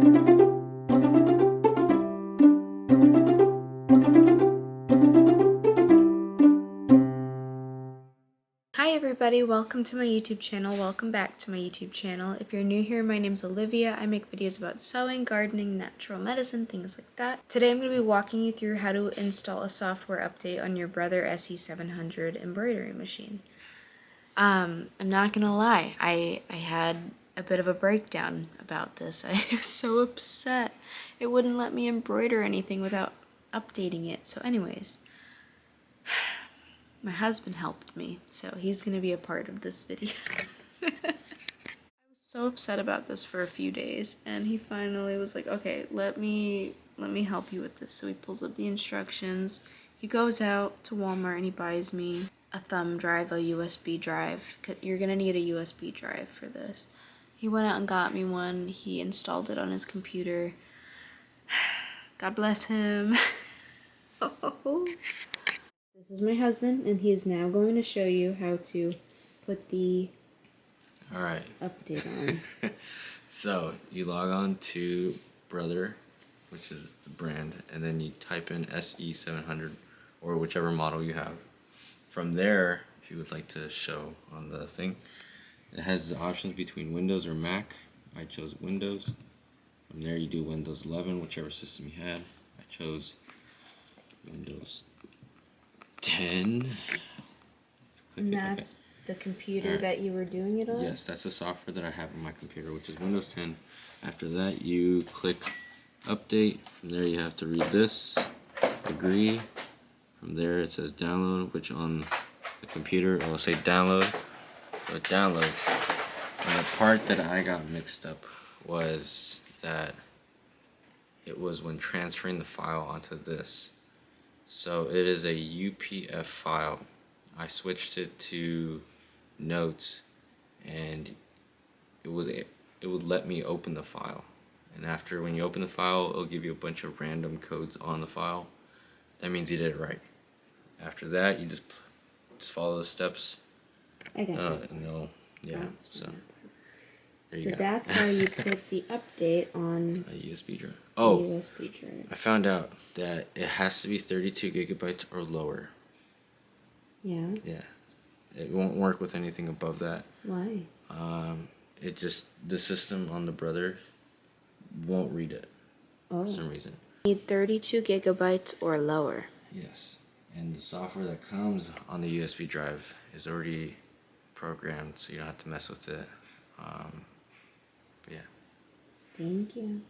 Hi everybody, welcome to my YouTube channel. Welcome back to my YouTube channel. If you're new here, my name's Olivia. I make videos about sewing, gardening, natural medicine, things like that. Today I'm going to be walking you through how to install a software update on your Brother SE700 Embroidery Machine. I'm not going to lie, I had a bit of a breakdown about this. I was so upset. It wouldn't let me embroider anything without updating it. So anyways, my husband helped me, so he's going to be a part of this video. I was so upset about this for a few days, and he finally was like, okay, let me help you with this. So he pulls up the instructions. He goes out to Walmart and he buys me a thumb drive, a USB drive. You're going to need a USB drive for this. He went out and got me one. He installed it on his computer. God bless him. This is my husband, and he is now going to show you how to put the update on. So you log on to Brother, which is the brand, and then you type in SE700 or whichever model you have. From there, if you would like to show on the thing, it has the options between Windows or Mac. I chose Windows. From there you do Windows 11, whichever system you had. I chose Windows 10. And that's the computer that you were doing it on? Yes, that's the software that I have on my computer, which is Windows 10. After that, you click Update. From there, you have to read this, agree. From there, it says Download, which on the computer, it will say Download. So it downloads. And the part that I got mixed up was that it was when transferring the file onto this. So it is a UPF file. I switched it to Notes, and it would let me open the file. And after, when you open the file, it'll give you a bunch of random codes on the file. That means you did it right. After that, you just follow the steps. I got that. And yeah. So there you go. That's how you put the update on a USB drive. Oh, USB drive. I found out that it has to be 32 gigabytes or lower. Yeah. Yeah. It won't work with anything above that. Why? It just, the system on the Brother won't read it for some reason. You need 32 gigabytes or lower. Yes. And the software that comes on the USB drive is already programmed, so you don't have to mess with it. But yeah. Thank you.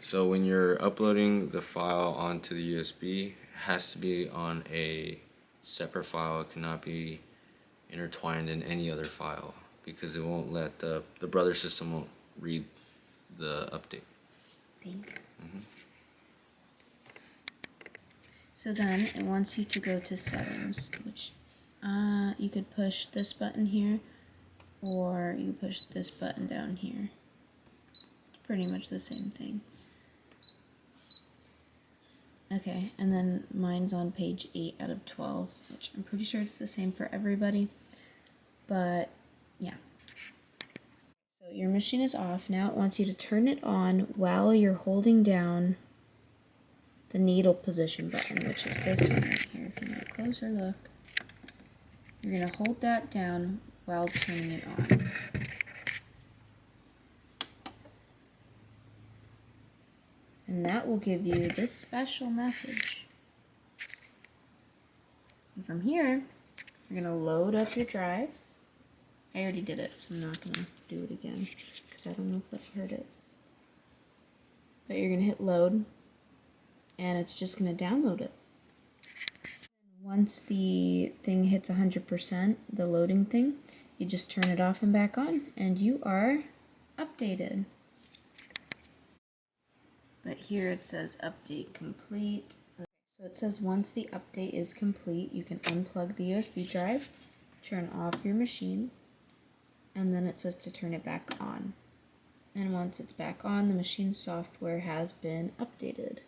So when you're uploading the file onto the USB, it has to be on a separate file. It cannot be intertwined in any other file, because it won't let the Brother system won't read the update. Thanks. So then it wants you to go to settings, which you could push this button here, or you push this button down here. It's pretty much the same thing. Okay, and then mine's on page 8 out of 12, which I'm pretty sure it's the same for everybody, but yeah. So your machine is off. Now it wants you to turn it on while you're holding down the needle position button, which is this one right here. If you get a closer look, you're going to hold that down while turning it on. And that will give you this special message. And from here, you're going to load up your drive. I already did it, so I'm not going to do it again, because I don't know if that heard it. But you're going to hit load, and it's just going to download it. Once the thing hits 100%, the loading thing, you just turn it off and back on, and you are updated. But here it says update complete. So it says once the update is complete, you can unplug the USB drive, turn off your machine, and then it says to turn it back on. And once it's back on, the machine software has been updated.